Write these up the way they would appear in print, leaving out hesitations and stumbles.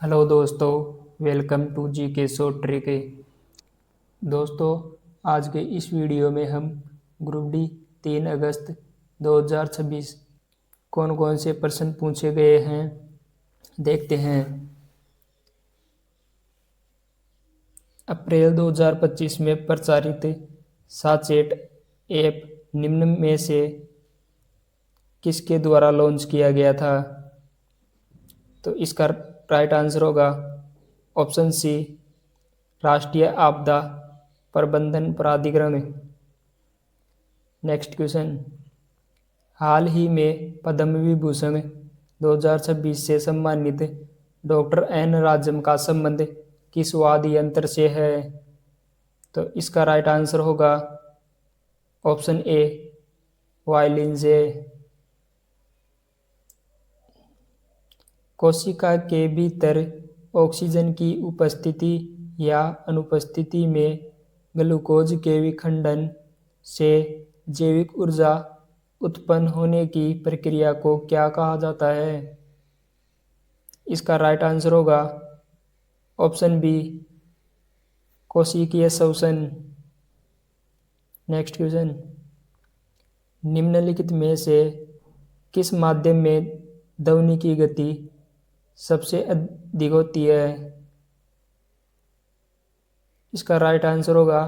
Hello दोस्तों, welcome to जी के show trick. दोस्तों, आज के इस वीडियो में हम ग्रुप डी 3 अगस्त 2026 कौन कौन से प्रश्न पूछे गए हैं देखते हैं। अप्रैल 2025 में प्रचारित साचेट ऐप निम्न में से किसके द्वारा लॉन्च किया गया था? तो इसका राइट आंसर होगा ऑप्शन सी, राष्ट्रीय आपदा प्रबंधन प्राधिकरण। नेक्स्ट क्वेश्चन, हाल ही में पद्म विभूषण 2026 से सम्मानित डॉक्टर एन राजम का संबंध किस वाद्य यंत्र से है? तो इसका राइट आंसर होगा ऑप्शन ए, वायलिन से। कोशिका के भीतर ऑक्सीजन की उपस्थिति या अनुपस्थिति में ग्लूकोज के विखंडन से जैविक ऊर्जा उत्पन्न होने की प्रक्रिया को क्या कहा जाता है? इसका राइट आंसर होगा ऑप्शन बी, कोशिकीय श्वसन। नेक्स्ट क्वेश्चन, निम्नलिखित में से किस माध्यम में ध्वनि की गति सबसे अधिक होती है? इसका राइट आंसर होगा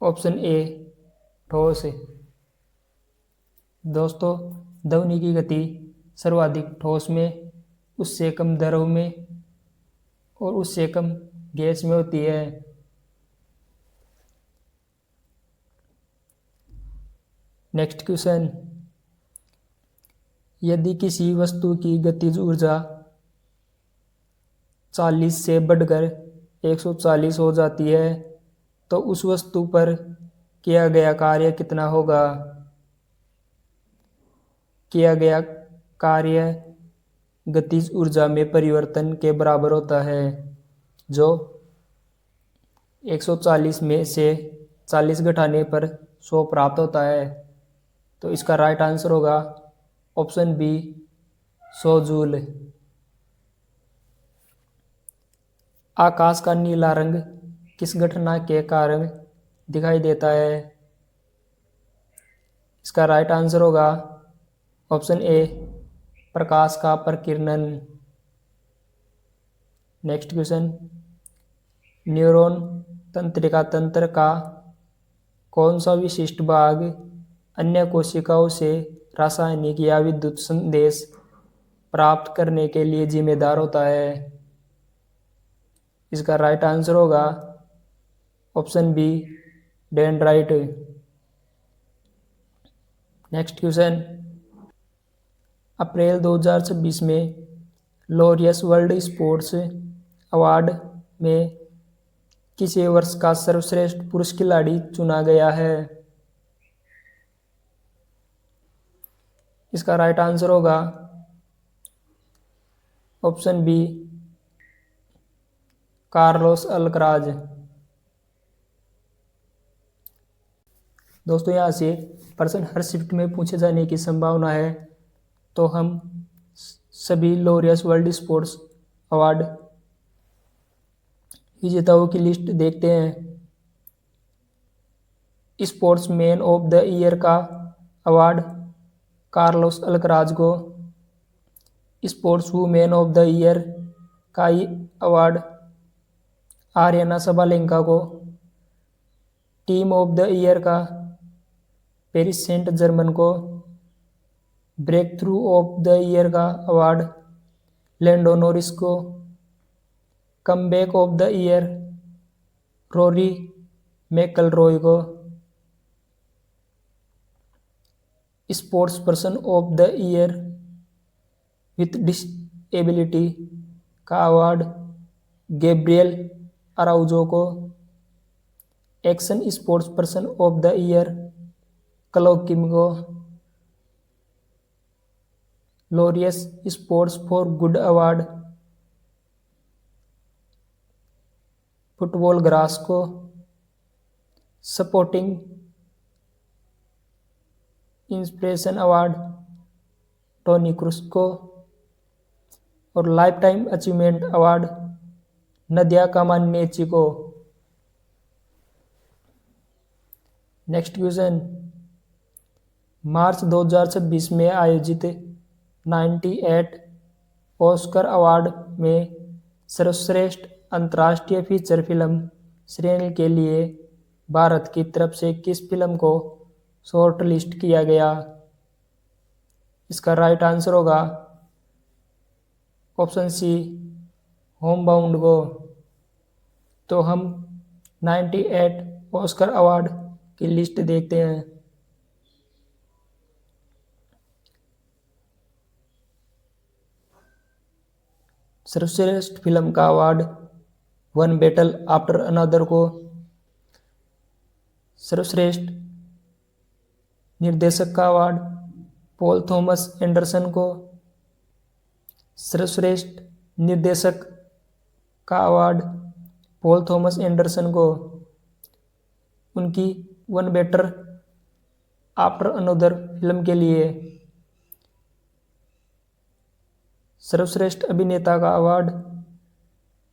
ऑप्शन ए, ठोस। दोस्तों, ध्वनि की गति सर्वाधिक ठोस में, उससे कम द्रव में और उससे कम गैस में होती है। नेक्स्ट क्वेश्चन, यदि किसी वस्तु की गतिज ऊर्जा 40 से बढ़कर 140 हो जाती है तो उस वस्तु पर किया गया कार्य कितना होगा? किया गया कार्य गतिज ऊर्जा में परिवर्तन के बराबर होता है, जो 140 में से 40 घटाने पर 100 प्राप्त होता है। तो इसका राइट आंसर होगा ऑप्शन बी, 100 जूल। आकाश का नीला रंग किस घटना के कारण दिखाई देता है? इसका राइट आंसर होगा ऑप्शन ए, प्रकाश का प्रकीर्णन। नेक्स्ट क्वेश्चन, न्यूरॉन तंत्रिका तंत्र का कौन सा विशिष्ट भाग अन्य कोशिकाओं से रासायनिक या विद्युत संदेश प्राप्त करने के लिए जिम्मेदार होता है? इसका राइट आंसर होगा option B, dendrite. Next question, अप्रैल 2026 में लॉरियस वर्ल्ड स्पोर्ट्स अवार्ड में किसे वर्ष का सर्वश्रेष्ठ पुरुष खिलाड़ी चुना गया है? इसका राइट आंसर होगा ऑप्शन बी, कार्लोस अल्कराज। दोस्तों, यहाँ से प्रश्न हर शिफ्ट में पूछे जाने की संभावना है, तो हम सभी लॉरियस वर्ल्ड स्पोर्ट्स अवार्ड विजेताओं की लिस्ट देखते हैं। Sportsman of the year का अवार्ड कार्लोस अल्कराज को, sportswoman of the year का अवार्ड आर्यना सबालेंका को, टीम ऑफ द ईयर का पेरिस सेंट जर्मन को, breakthrough of the year का अवार्ड लैंडो नॉरिस को, comeback of the year Rory McIlroy को, sportsperson of the year with disability का award Gabriel Araujo को, action sportsperson of the year Chloe किम को, Laureus sports for good award football ग्रास को, supporting inspiration award Toni Kroos को और lifetime achievement award Nadia Comaneci को। Next question, मार्च 2026 में आयोजित 98 ऑस्कर अवार्ड में सर्वश्रेष्ठ अंतर्राष्ट्रीय फीचर फिल्म श्रेणी के लिए भारत की तरफ से किस फिल्म को शॉर्ट लिस्ट किया गया? इसका राइट आंसर होगा ऑप्शन सी, होम बाउंड को। तो हम 98 ऑस्कर अवार्ड की लिस्ट देखते हैं। सर्वश्रेष्ठ फिल्म का award one battle after another को, सर्वश्रेष्ठ निर्देशक का अवार्ड पॉल थॉमस एंडरसन को, सर्वश्रेष्ठ निर्देशक का अवार्ड पॉल थॉमस एंडरसन को उनकी one better after another film के लिए। सर्वश्रेष्ठ अभिनेता का अवार्ड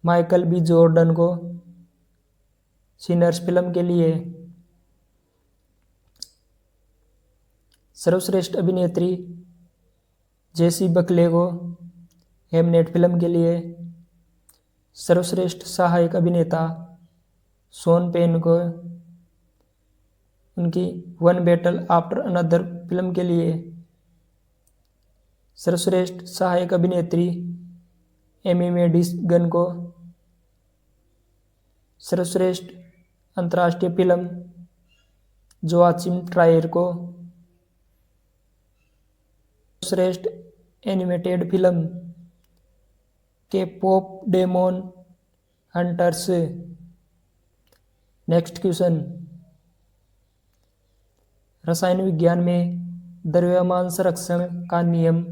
माइकल बी जॉर्डन को सिनर्स फिल्म के लिए। सर्वश्रेष्ठ अभिनेत्री जेसी बकले को हेमनेट फिल्म के लिए। सर्वश्रेष्ठ सहायक अभिनेता शॉन पेन को उनकी one battle after another film के लिए। सर्वश्रेष्ठ सहायक अभिनेत्री एमी मेडिगन को। सर्वश्रेष्ठ अंतर्राष्ट्रीय फिल्म जोआचिम ट्रायर को। सर्वश्रेष्ठ एनिमेटेड फिल्म के pop demon hunters. Next question, रसायन विज्ञान में द्रव्यमान संरक्षण का नियम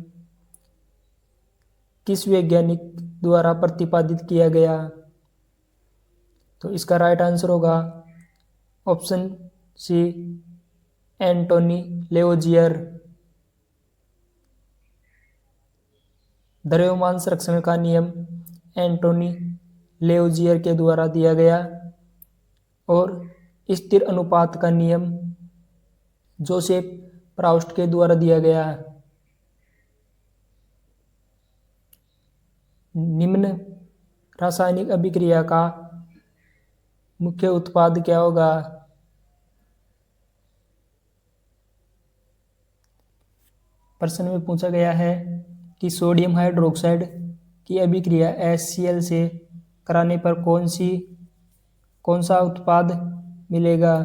किस वैज्ञानिक द्वारा प्रतिपादित किया गया? तो इसका राइट आंसर होगा ऑप्शन सी, एंटोनी लेओजियर। द्रव्यमान संरक्षण का नियम एंटोनी लेओजियर के द्वारा दिया गया और स्थिर अनुपात का नियम जोसेफ प्राउस्ट के द्वारा दिया गया। निम्न रासायनिक अभिक्रिया का मुख्य उत्पाद क्या होगा? प्रश्न में पूछा गया है कि सोडियम हाइड्रोक्साइड की अभिक्रिया HCl से कराने पर कौन सा उत्पाद मिलेगा?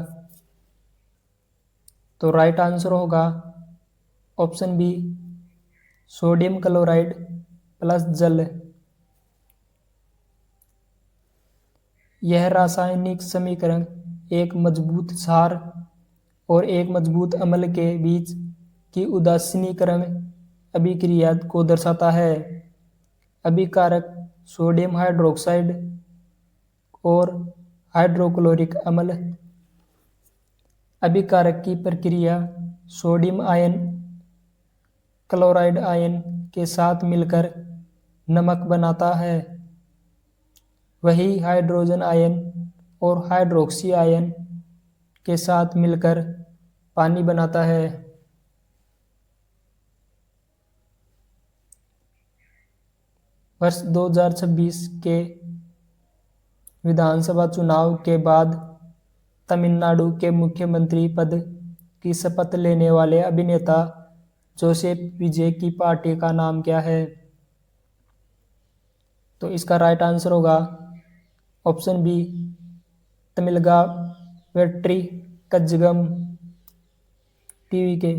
तो राइट आंसर होगा option B, sodium chloride plus जल। यह रासायनिक समीकरण एक मजबूत क्षार और एक मजबूत अम्ल के बीच की उदासीनीकरण अभिक्रिया को दर्शाता है। अभिकारक सोडियम हाइड्रोक्साइड और हाइड्रोक्लोरिक अम्ल। अभिकारक की प्रक्रिया सोडियम आयन क्लोराइड आयन के साथ मिलकर नमक बनाता है। वही हाइड्रोजन आयन और हाइड्रोक्सी आयन के साथ मिलकर पानी बनाता है। वर्ष 2026 के विधानसभा चुनाव के बाद तमिलनाडु के मुख्यमंत्री पद की शपथ लेने वाले अभिनेता जोसेफ विजय की पार्टी का नाम क्या है? तो इसका राइट आंसर होगा option B, Tamilaga Vettri Kazhagam TV K.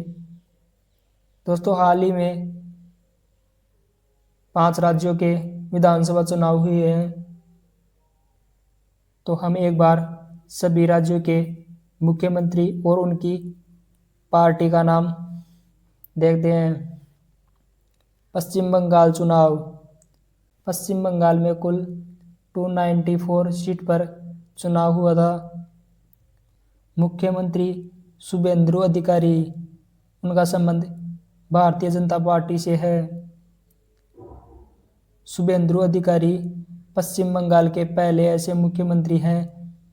दोस्तों, हाल ही में 5 राज्यों के विधानसभा चुनाव हुए हैं, तो हम एक बार सभी राज्यों के मुख्यमंत्री और उनकी पार्टी का नाम देखते हैं। पश्चिम बंगाल चुनाव। पश्चिम बंगाल में कुल 294 सीट पर चुनाव हुआ था। मुख्यमंत्री शुभेंदु अधिकारी, उनका संबंध भारतीय जनता पार्टी से है। शुभेंदु अधिकारी पश्चिम बंगाल के पहले ऐसे मुख्यमंत्री हैं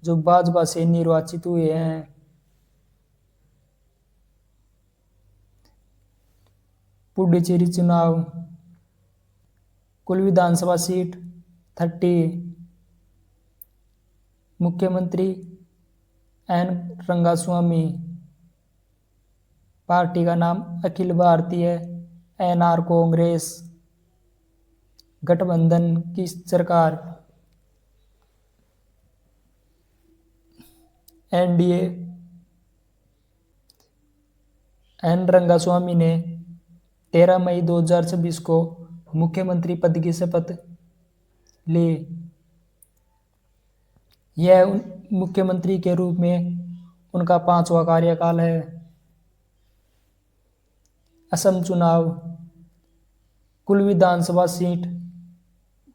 जो भाजपा से निर्वाचित हुए हैं। पुडुचेरी चुनाव, कुल विधानसभा सीट 30, मुख्यमंत्री एन रंगास्वामी, पार्टी का नाम अखिल भारतीय एनआर कांग्रेस, गठबंधन की सरकार एनडीए। एन रंगास्वामी ने 13 मई 2026 को मुख्यमंत्री पद की शपथ ली। यह मुख्यमंत्री के रूप में उनका 5वां कार्यकाल है। असम चुनाव, कुल विधानसभा सीट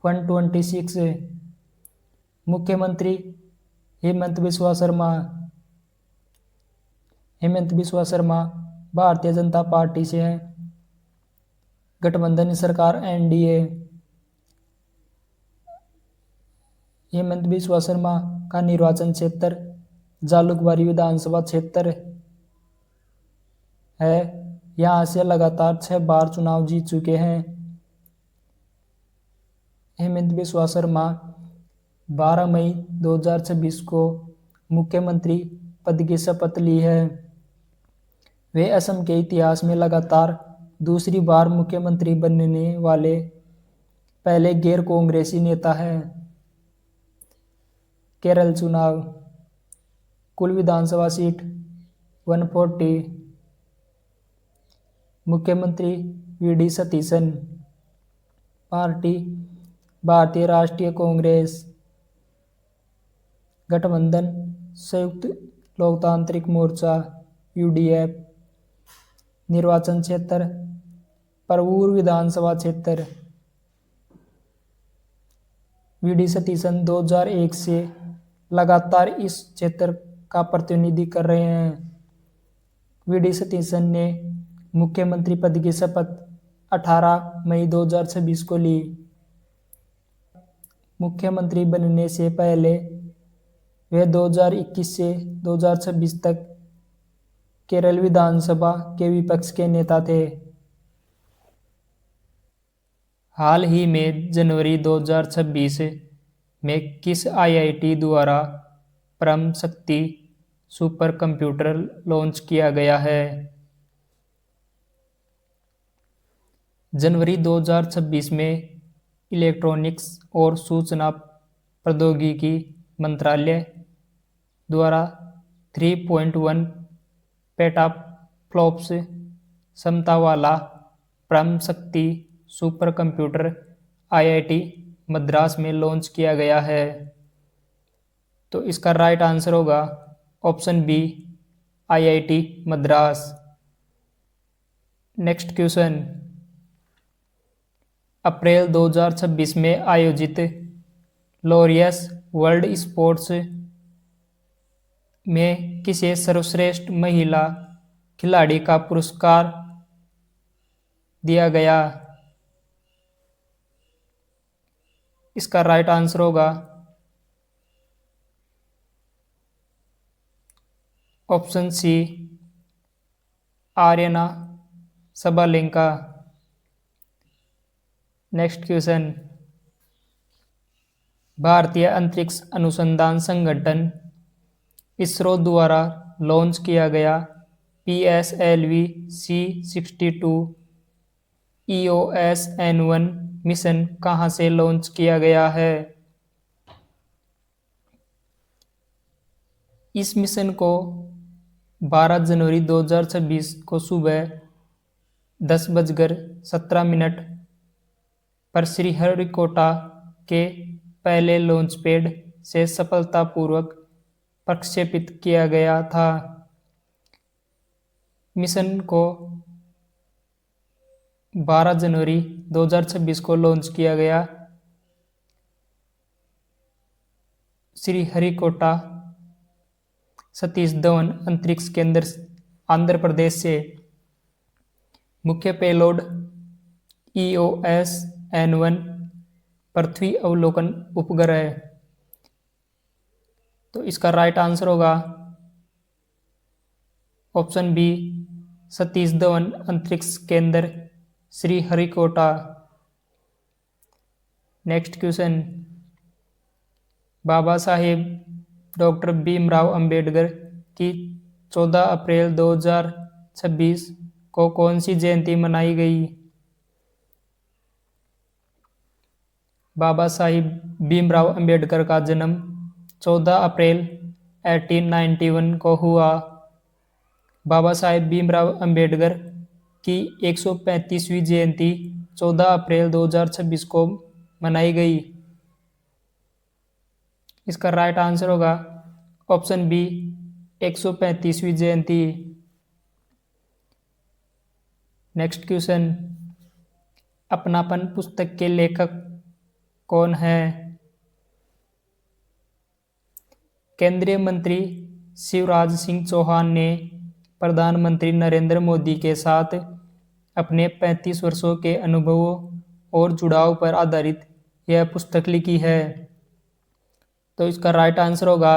126, मुख्यमंत्री हेमंत बिस्वा शर्मा। हेमंत बिस्वा शर्मा भारतीय जनता पार्टी से हैं। गठबंधन सरकार एनडीए। हेमंत बिस्वा शर्मा का निर्वाचन क्षेत्र जालुकबारी विधानसभा क्षेत्र है। यहाँ से लगातार 6 बार चुनाव जीत चुके हैं। हेमंत बिस्वा शर्मा 12 मई 2026 को मुख्यमंत्री पद की शपथ ली है। वे असम के इतिहास में लगातार दूसरी बार मुख्यमंत्री बनने वाले पहले गैर कांग्रेसी नेता हैं। केरल चुनाव, कुल विधानसभा सीट 140, मुख्यमंत्री वीडी सतीशन, पार्टी भारतीय राष्ट्रीय कांग्रेस, गठबंधन संयुक्त लोकतांत्रिक मोर्चा यूडीएफ, निर्वाचन क्षेत्र परवूर विधानसभा क्षेत्र। वीडी सतीशन 2001 से लगातार इस क्षेत्र का प्रतिनिधित्व कर रहे हैं। वीडी सतीशन ने मुख्यमंत्री पद की शपथ 18 मई 2026 को ली। मुख्यमंत्री बनने से पहले वे 2021 से 2026 तक केरल विधानसभा के विपक्ष के नेता थे। हाल ही में जनवरी 2026 में किस आईआईटी द्वारा परम शक्ति सुपर कंप्यूटर लॉन्च किया गया है? जनवरी 2026 में इलेक्ट्रॉनिक्स और सूचना प्रौद्योगिकी मंत्रालय द्वारा 3.1 पेटाफ्लॉप्स क्षमता वाला परम शक्ति सुपर कंप्यूटर आईआईटी मद्रास में लॉन्च किया गया है। तो इसका राइट आंसर होगा option B, IIT Madras. Next question, अप्रैल 2026 में आयोजित लॉरियस वर्ल्ड स्पोर्ट्स में किसे सर्वश्रेष्ठ महिला खिलाड़ी का पुरस्कार दिया गया? इसका राइट आंसर होगा option C, Aryna Sabalenka. Next question, भारतीय अंतरिक्ष अनुसंधान संगठन इसरो द्वारा लॉन्च किया गया PSLV C62 EOS-N1 मिशन कहां से लॉन्च किया गया है? इस मिशन को 12 जनवरी 2026 को सुबह 10:17 पर श्रीहरिकोटा के पहले लॉन्च पैड से सफलतापूर्वक प्रक्षेपित किया गया था। मिशन को 12 जनवरी 2026 को लॉन्च किया गया श्रीहरिकोटा सतीश धवन अंतरिक्ष केंद्र आंध्र प्रदेश से। मुख्य पेलोड EOS-N1 पृथ्वी अवलोकन उपग्रह। तो इसका राइट आंसर होगा ऑप्शन बी, सतीश धवन अंतरिक्ष केंद्र Sriharikota. Next question, Baba Saheb doctor Bhimrao Ambedkar की 14 अप्रैल 2026 को कौन सी जयंती मनाई गई? बाबा साहिब भीमराव अंबेडकर का जन्म 14 अप्रैल 1891 को हुआ। बाबा साहेब भीमराव अंबेडकर की 135वीं जयंती 14 अप्रैल 2026 को मनाई गई। इसका राइट आंसर होगा ऑप्शन बी, 135वीं जयंती। नेक्स्ट क्वेश्चन, अपनापन पुस्तक के लेखक कौन है? केंद्रीय मंत्री शिवराज सिंह चौहान ने प्रधानमंत्री नरेंद्र मोदी के साथ अपने 35 वर्षों के अनुभवों और जुड़ाव पर आधारित यह पुस्तक लिखी है। तो इसका राइट आंसर होगा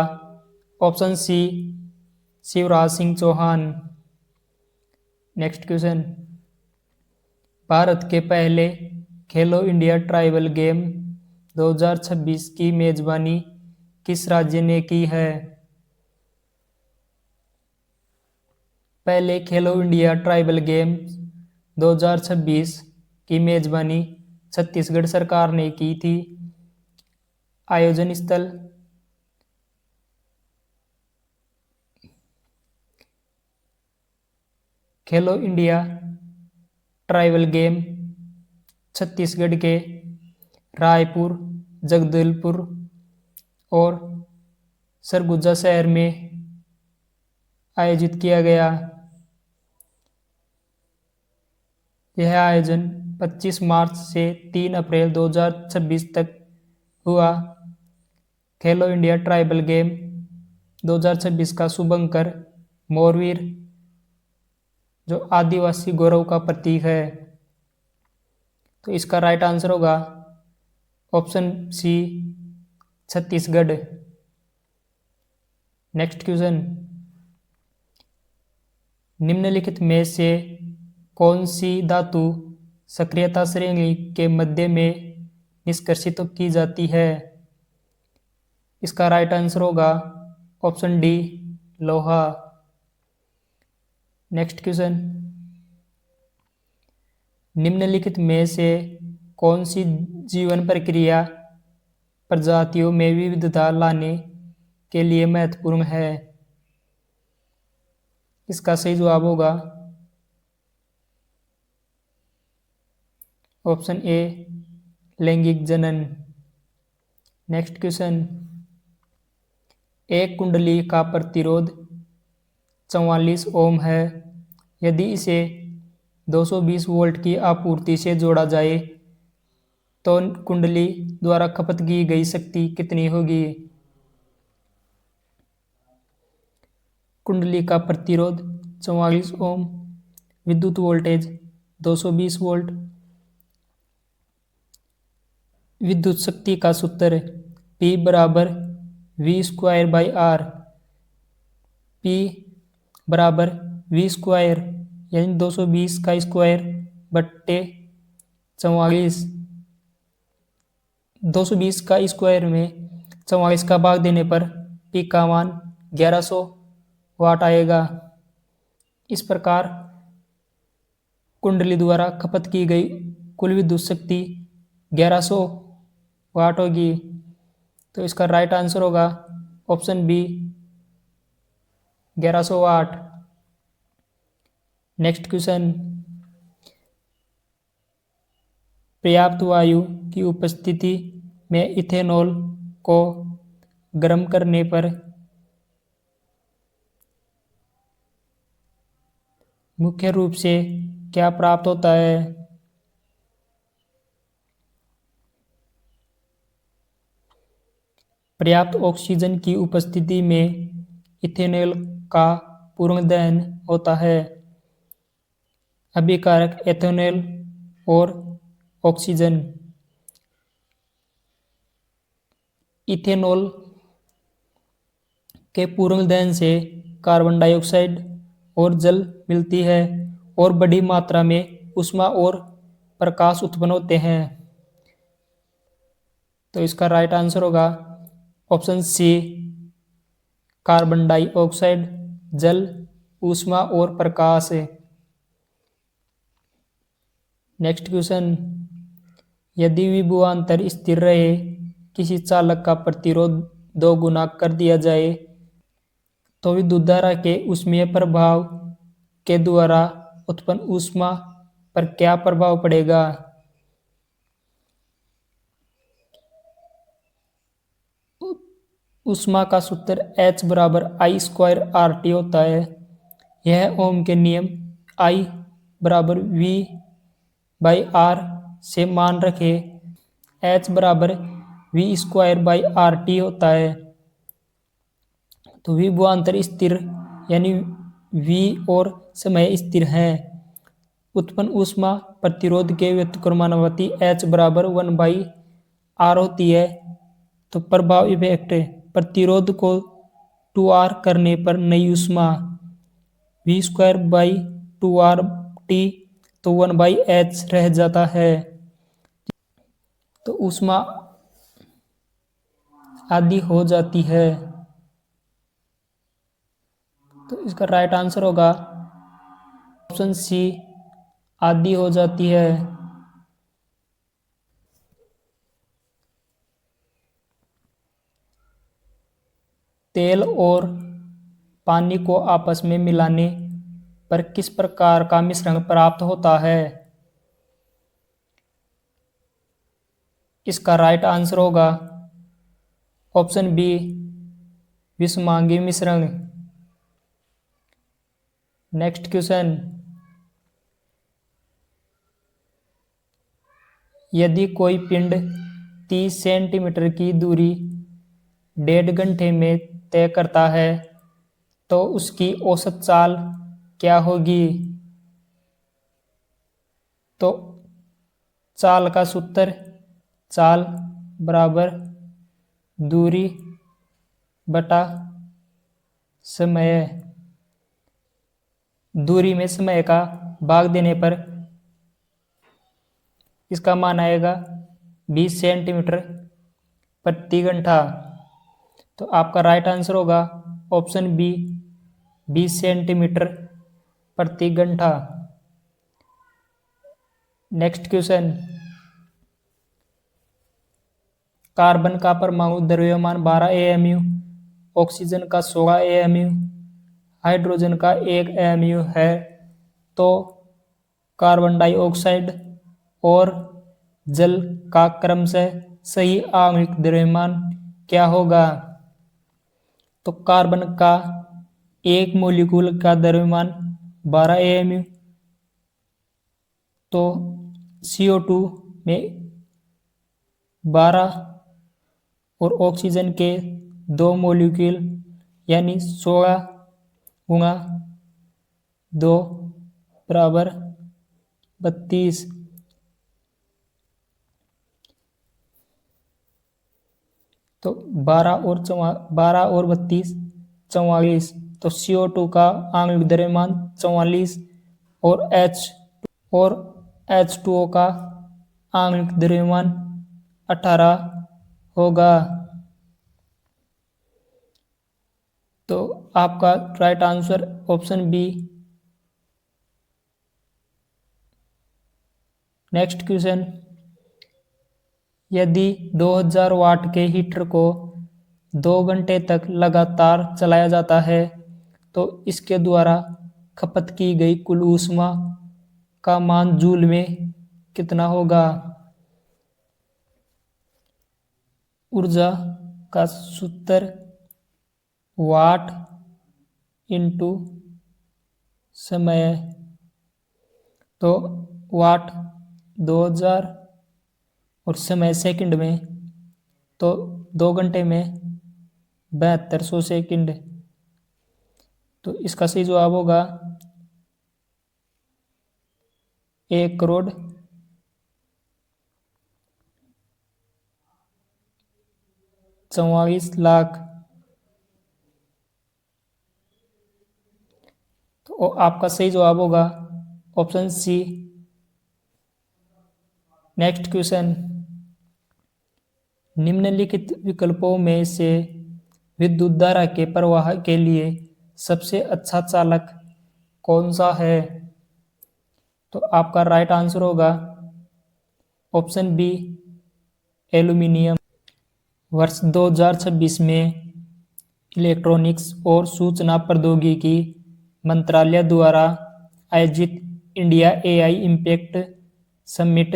option C, Shivraj Singh Chouhan. Next question, Bharat के पहले खेलो इंडिया ट्राइबल गेम 2026 की मेजबानी किस राज्य ने की है? पहले खेलो इंडिया ट्राइबल गेम 2026 की मेजबानी छत्तीसगढ़ सरकार ने की थी। आयोजन स्थल खेलो इंडिया ट्राइबल गेम छत्तीसगढ़ के रायपुर, जगदलपुर और सरगुजा शहर में आयोजित किया गया। यह आयोजन 25 मार्च से 3 अप्रैल 2026 तक हुआ। खेलो इंडिया ट्राइबल गेम 2026 का शुभंकर मोरवीर जो आदिवासी गौरव का प्रतीक है। तो इसका राइट आंसर होगा option C, Chhattisgarh. Next question, निम्नलिखित में से कौन सी धातु सक्रियता श्रेणी के मध्य में निष्कर्षित की जाती है? इसका राइट आंसर होगा ऑप्शन डी, लोहा। नेक्स्ट क्वेश्चन, निम्नलिखित में से कौन सी जीवन प्रक्रिया प्रजातियों में विविधता लाने के लिए महत्वपूर्ण है? इसका सही जवाब होगा ऑप्शन ए, लैंगिक जनन। नेक्स्ट क्वेश्चन, एक कुंडली का प्रतिरोध 44 ओम है। यदि इसे 220 वोल्ट की आपूर्ति से जोड़ा जाए तो कुंडली द्वारा खपत की गई शक्ति कितनी होगी? कुंडली का प्रतिरोध 44 ओम, विद्युत वोल्टेज 220 वोल्ट। विद्युत शक्ति का सूत्र P बराबर V²/R। P बराबर V² यानी 220 का स्क्वायर बट्टे 44। 220 का स्क्वायर में 44 का भाग देने पर P का मान 1100 वाट आएगा। इस प्रकार कुंडली द्वारा खपत की गई कुल विद्युत शक्ति 1100 वाट होगी। तो इसका राइट आंसर होगा ऑप्शन बी, 1100 वाट। नेक्स्ट क्वेश्चन, पर्याप्त वायु की उपस्थिति में इथेनॉल को गर्म करने पर मुख्य रूप से क्या प्राप्त होता है? पर्याप्त ऑक्सीजन की उपस्थिति में इथेनॉल का पूर्ण दहन होता है। अभिकारक इथेनॉल और ऑक्सीजन इथेनॉल के पूर्ण दहन से कार्बन डाइऑक्साइड और जल मिलती है और बड़ी मात्रा में ऊष्मा और प्रकाश उत्पन्न होते हैं। तो इसका राइट आंसर होगा ऑप्शन सी, कार्बन डाइऑक्साइड, जल, ऊष्मा और प्रकाश। नेक्स्ट क्वेश्चन, यदि विभवांतर स्थिर रहे, किसी चालक का प्रतिरोध 2 गुना कर दिया जाए, तो विद्युत धारा के ऊष्मीय प्रभाव के द्वारा उत्पन्न ऊष्मा पर क्या प्रभाव पड़ेगा? ऊष्मा का सूत्र H बराबर I स्क्वायर RT होता है। यह ओम के नियम I बराबर V बाई R से मान रखे H बराबर V स्क्वायर बाई RT होता है। तो विभवांतर स्थिर यानी V और समय स्थिर है। उत्पन्न ऊष्मा प्रतिरोध के व्युत्क्रमानुपाती H बराबर 1/R होती है। तो प्रभाव इफेक्ट, प्रतिरोध को 2R करने पर नई ऊष्मा V स्क्वायर बाई 2RT तो 1/H रह जाता है। तो ऊष्मा आधी हो जाती है। तो इसका राइट आंसर होगा ऑप्शन सी, आधी हो जाती है। तेल और पानी को आपस में मिलाने पर किस प्रकार का मिश्रण प्राप्त होता है? इसका राइट आंसर होगा ऑप्शन बी, विषमांगी मिश्रण। नेक्स्ट क्वेश्चन, यदि कोई पिंड 30 सेंटीमीटर की दूरी 1.5 घंटे में तय करता है तो उसकी औसत चाल क्या होगी? तो चाल का सूत्र, चाल बराबर दूरी बटा समय। दूरी में समय का भाग देने पर इसका मान आएगा 20 सेंटीमीटर प्रति घंटा। तो आपका राइट आंसर होगा ऑप्शन बी, 20 सेंटीमीटर प्रति घंटा। नेक्स्ट क्वेश्चन, कार्बन का परमाणु द्रव्यमान 12 AMU, ऑक्सीजन का 16 AMU, हाइड्रोजन का 1 AMU है। तो कार्बन डाइऑक्साइड और जल का क्रमशः सही आणविक द्रव्यमान क्या होगा? तो कार्बन का एक मॉलिक्यूल का द्रव्यमान 12 AMU, तो CO2 में 12 और ऑक्सीजन के 2 मॉलिक्यूल यानी 16 गुणा 2 बराबर 32। तो 12 और 32 44। तो CO2 का आणविक द्रव्यमान 44 और H2O का आणविक द्रव्यमान 18 होगा। तो आपका right answer option B. Next question, यदि 2000 वाट के हीटर को 2 घंटे तक लगातार चलाया जाता है तो इसके द्वारा खपत की गई कुल ऊष्मा का मान जूल में कितना होगा? ऊर्जा का सूत्र वाट इंटू समय। तो वाट 2000 और समय सेकंड में, तो 2 घंटे में 7200 सेकंड। तो इसका सही जवाब होगा 1 करोड़ 44 लाख। तो आपका सही जवाब होगा ऑप्शन सी। नेक्स्ट क्वेश्चन, निम्नलिखित विकल्पों में से विद्युत धारा के प्रवाह के लिए सबसे अच्छा चालक कौन सा है? तो आपका राइट आंसर होगा ऑप्शन बी, एल्यूमिनियम। वर्ष 2026 में इलेक्ट्रॉनिक्स और सूचना प्रौद्योगिकी मंत्रालय द्वारा आयोजित इंडिया एआई इम्पैक्ट समिट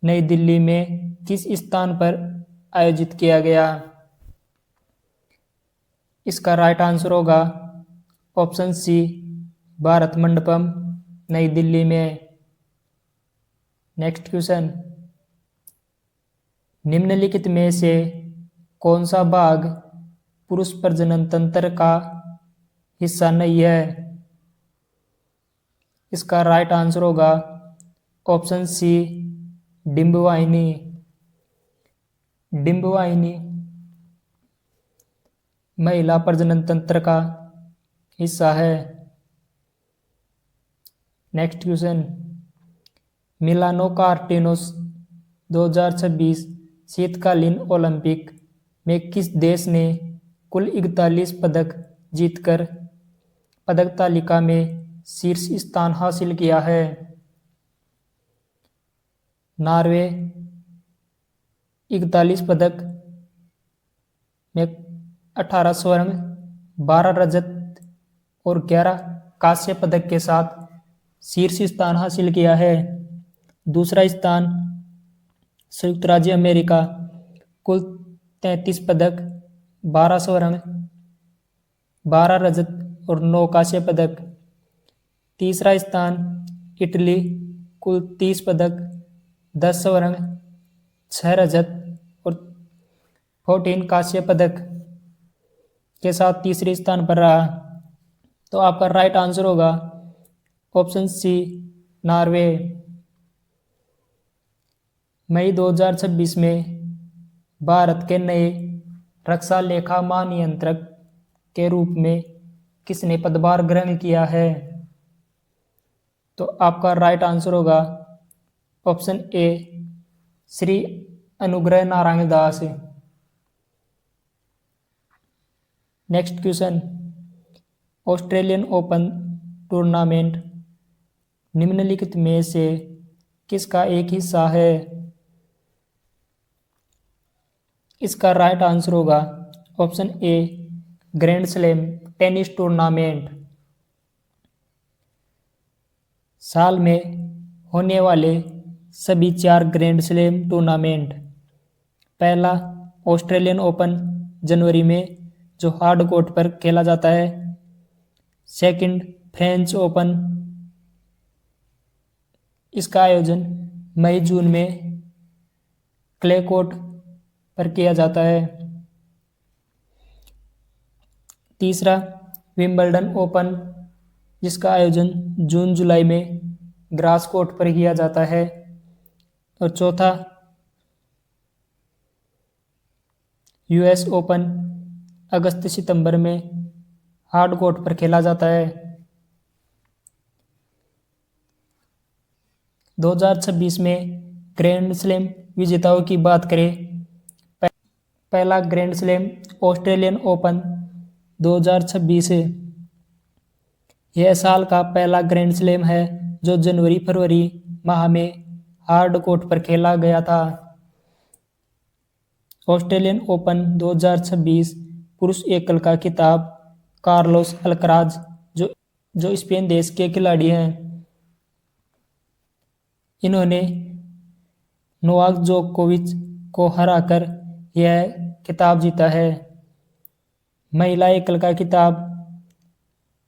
नई दिल्ली में किस स्थान पर आयोजित किया गया? इसका राइट आंसर होगा ऑप्शन सी, भारत मंडपम, नई दिल्ली में। नेक्स्ट क्वेश्चन, निम्नलिखित में से कौन सा भाग पुरुष प्रजनन तंत्र का हिस्सा नहीं है? इसका राइट आंसर होगा ऑप्शन सी, डिंबवाहिनी। डिंबवाहिनी महिला प्रजनन तंत्र का हिस्सा है। नेक्स्ट क्वेश्चन, मिलानो कार्टिनोस 2026 शीतकालीन ओलंपिक में किस देश ने कुल 41 पदक जीतकर पदक तालिका में शीर्ष स्थान हासिल किया है? नॉर्वे 41 पदक में 18 स्वर्ण, 12 रजत और 11 कांस्य पदक के साथ शीर्ष स्थान हासिल किया है। दूसरा स्थान संयुक्त राज्य अमेरिका, कुल 33 पदक, 12 स्वर्ण, 12 रजत और 9 कांस्य पदक। तीसरा स्थान इटली, कुल 30 पदक, 10 स्वर्ण, 6 रजत और 14 कांस्य पदक के साथ तीसरे स्थान पर रहा। तो आपका राइट आंसर होगा ऑप्शन सी, नॉर्वे। मई 2026 में भारत के नए रक्षा लेखा महानियंत्रक के रूप में किसने पदभार ग्रहण किया है? तो आपका राइट आंसर होगा option A, Shri Anugrah Narayan Das. Next question, Australian Open tournament निम्नलिखित में से किसका एक हिस्सा है? इसका राइट आंसर होगा option A, grand slam tennis tournament. साल में होने वाले सभी 4 ग्रैंड स्लैम टूर्नामेंट, पहला ऑस्ट्रेलियन ओपन जनवरी में जो हार्ड कोर्ट पर खेला जाता है, सेकंड फ्रेंच ओपन, इसका आयोजन मई जून में क्ले कोर्ट पर किया जाता है। तीसरा विंबलडन ओपन, जिसका आयोजन जून जुलाई में ग्रास कोर्ट पर किया जाता है। और चौथा यूएस ओपन, अगस्त सितंबर में हार्ड कोर्ट पर खेला जाता है। 2026 में ग्रैंड स्लैम विजेताओं की बात करें, पहला ग्रैंड स्लैम ऑस्ट्रेलियन ओपन 2026 है। यह साल का पहला ग्रैंड स्लैम है जो जनवरी फरवरी माह में हार्ड कोर्ट पर खेला गया था। ऑस्ट्रेलियन ओपन 2026 पुरुष एकल का खिताब कार्लोस अल्कराज जो स्पेन देश के खिलाड़ी हैं, इन्होंने नोवाक जोकोविच को हराकर यह खिताब जीता है। महिला एकल का खिताब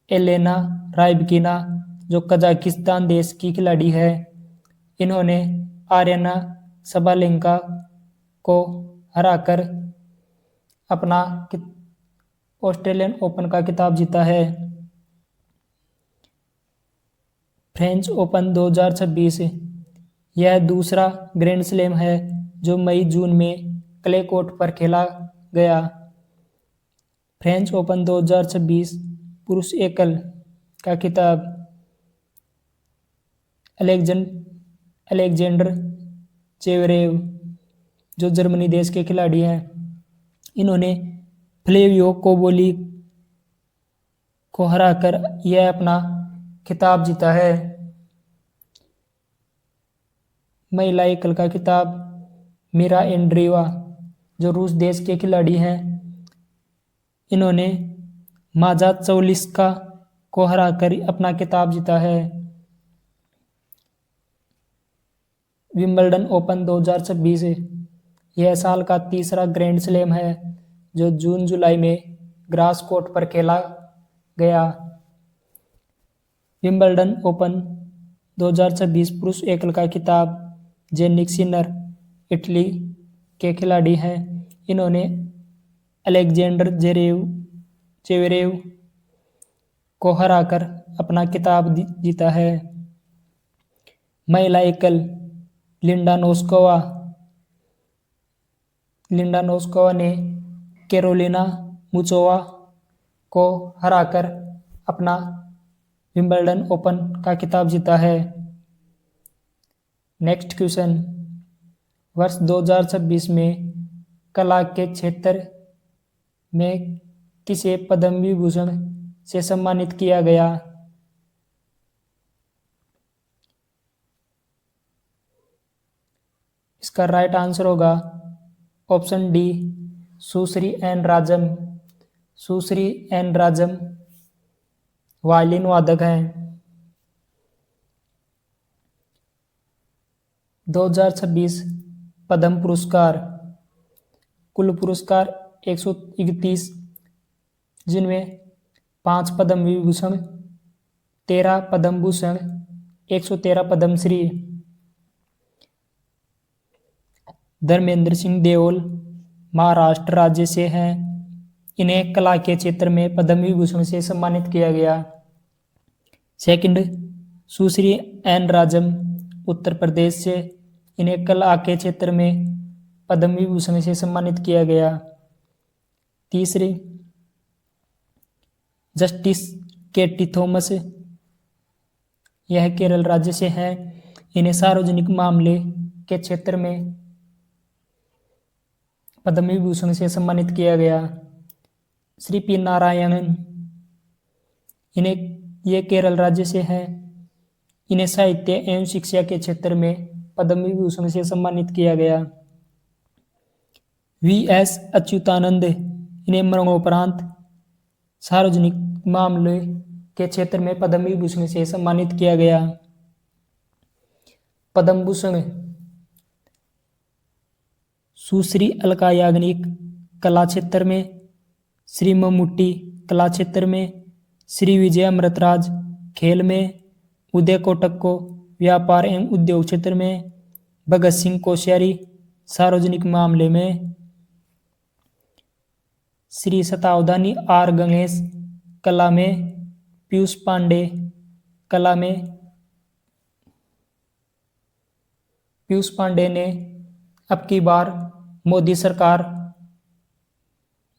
एलेना राइबकिना जो कजाकिस्तान देश की खिलाड़ी है, इन्होंने आर्यना सबालेंका को हराकर अपना ऑस्ट्रेलियन ओपन का खिताब जीता है। फ्रेंच ओपन 2026 यह दूसरा ग्रैंड स्लैम है जो मई जून में क्ले कोर्ट पर खेला गया। फ्रेंच ओपन 2026 पुरुष एकल का खिताब अलेक्जेंडर चेवरेव जो जर्मनी देश के खिलाड़ी हैं, इन्होंने फ्लेवियो कोबोली को हराकर यह अपना खिताब जीता है। महिला एकल का खिताब मीरा एंड्रीवा जो रूस देश के खिलाड़ी हैं, इन्होंने माजा चौलिस्का को हराकर अपना खिताब जीता है। विंबलडन ओपन 2026 यह साल का तीसरा ग्रैंड स्लैम है जो जून जुलाई में ग्रास कोर्ट पर खेला गया। विंबलडन ओपन 2026 पुरुष एकल का खिताब जेनिक सिनर इटली के खिलाड़ी हैं, इन्होंने अलेक्जेंडर चेवेरेव को हराकर अपना खिताब जीता है। महिला एकल लिंडा नोस्कोवा ने कैरोलिना मुचोवा को हराकर अपना विंबलडन ओपन का खिताब जीता है। नेक्स्ट क्वेश्चन, वर्ष 2026 में कला के क्षेत्र में किसे पद्म विभूषण से सम्मानित किया गया? इसका राइट आंसर होगा ऑप्शन डी सुश्री एन राजम। सुश्री एन राजम वायलिन वादक हैं। 2026 पद्म पुरस्कार कुल पुरस्कार 131, जिनमें 5 पद्म विभूषण, 13 पद्म भूषण, 113 पद्मश्री। धर्मेंद्र सिंह देओल महाराष्ट्र राज्य से हैं, इन्हें कला के क्षेत्र में पद्म विभूषण से सम्मानित किया गया। सेकंड, सुश्री एन राजम उत्तर प्रदेश से, इन्हें कला के क्षेत्र में पद्म विभूषण से सम्मानित किया गया। तीसरे, जस्टिस केटी थॉमस, यह केरल राज्य से हैं, इन्हें सार्वजनिक मामले के क्षेत्र में पद्म विभूषण से सम्मानित किया गया। श्री पी नारायणन, ये केरल राज्य से हैं, इन्हें साहित्य एवं शिक्षा के क्षेत्र में पद्म विभूषण से सम्मानित किया गया। वी.एस. अच्युतानंद, इन्हें मरणोपरांत सार्वजनिक मामले के क्षेत्र में पद्म विभूषण से सम्मानित किया गया। पद्म भूषण सुश्री अलका याग्निक कला क्षेत्र में, श्री मम्मूटी कला क्षेत्र में, श्री विजय अमृतराज खेल में, उदय कोटक को व्यापार एवं उद्योग क्षेत्र में, भगत सिंह कोश्यारी सार्वजनिक मामले में, श्री शतावधानी आर गणेश कला में, पीयूष पांडे कला में। पीयूष पांडे ने अब की बार मोदी सरकार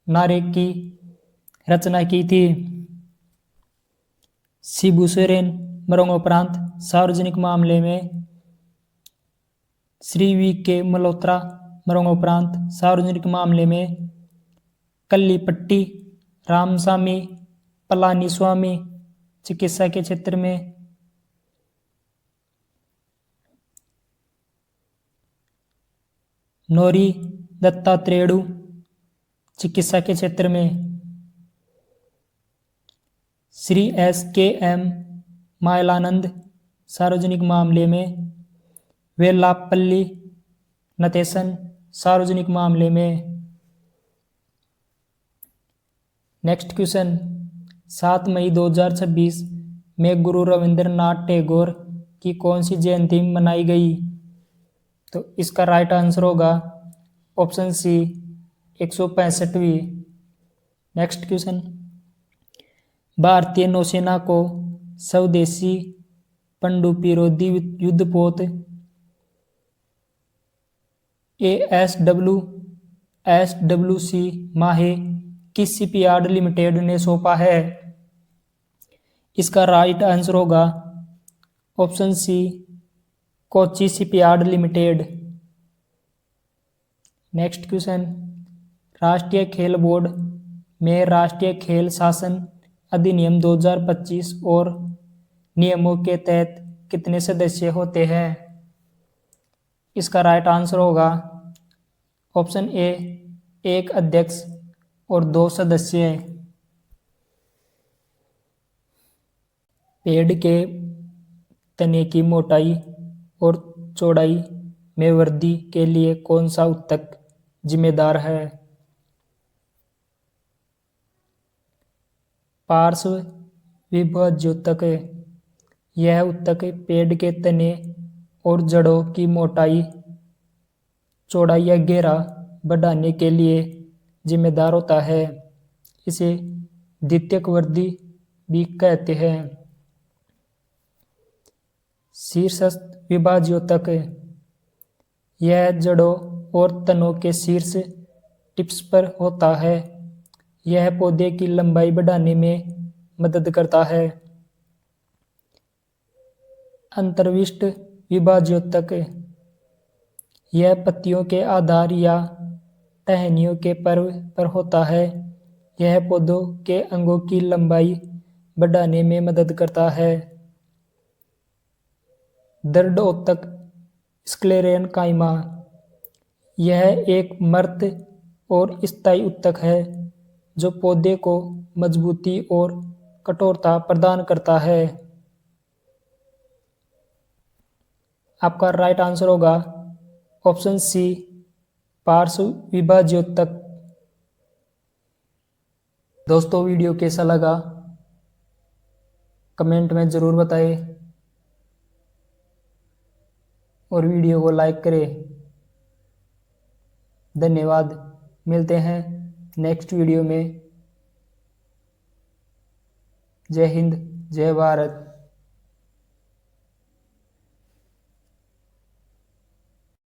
नारे की रचना की थी। शिबू सोरेन मरणोपरांत सार्वजनिक मामले में, श्री वी.के. मल्होत्रा मरणोपरांत सार्वजनिक मामले में, कल्लीपट्टी रामस्वामी पलानीस्वामी चिकित्सा के क्षेत्र में, नोरी दत्तात्रेय चिकित्सा के क्षेत्र में, श्री S.K.M. मायलानंद सार्वजनिक मामले में, वेल्लापल्ली नतेशन सार्वजनिक मामले में। नेक्स्ट क्वेश्चन, 7 मई 2026 में गुरु रविंद्रनाथ टैगोर की कौन सी जयंती मनाई गई? तो इसका राइट आंसर होगा ऑप्शन सी 165वीं। नेक्स्ट क्वेश्चन, भारतीय नौसेना को स्वदेशी पनडुब्बी युद्धपोत ASW SWC माहे किस शिपयार्ड लिमिटेड ने सौंपा है? इसका राइट आंसर होगा option C, Kochi shipyard limited. Next question, राष्ट्रीय खेल बोर्ड में राष्ट्रीय खेल शासन अधिनियम 2025 और नियमों के तहत कितने सदस्य होते हैं? इसका राइट आंसर होगा ऑप्शन ए, एक अध्यक्ष और 2 सदस्य। पेड़ के तने की मोटाई और चौड़ाई में वृद्धि के लिए कौन सा ऊतक जिम्मेदार है? पार्श्व विभाज्योतक। यह ऊतक पेड़ के तने और जड़ों की मोटाई, चौड़ाई या घेरा बढ़ाने के लिए जिम्मेदार होता है। इसे द्वितीयक वृद्धि भी कहते हैं। शीर्षस्थ विभाज्योतक। यह जड़ों और तनों के शीर्ष टिप्स पर होता है। यह पौधे की लंबाई बढ़ाने में मदद करता है। अंतर्विष्ट विभाज्योतक। यह पत्तियों के आधार या टहनियों के पर्व पर होता है। यह पौधों के अंगों की लंबाई बढ़ाने में मदद करता है। दृढ़ोतक स्क्लेरेनकाइमा। यह एक मर्त और स्थायी ऊतक है जो पौधे को मजबूती और कठोरता प्रदान करता है। आपका राइट आंसर होगा ऑप्शन सी, पार्श्व विभाज्योतक। दोस्तों, वीडियो कैसा लगा कमेंट में ज़रूर बताएं और वीडियो को लाइक करें। धन्यवाद। मिलते हैं नेक्स्ट वीडियो में। जय हिंद, जय भारत।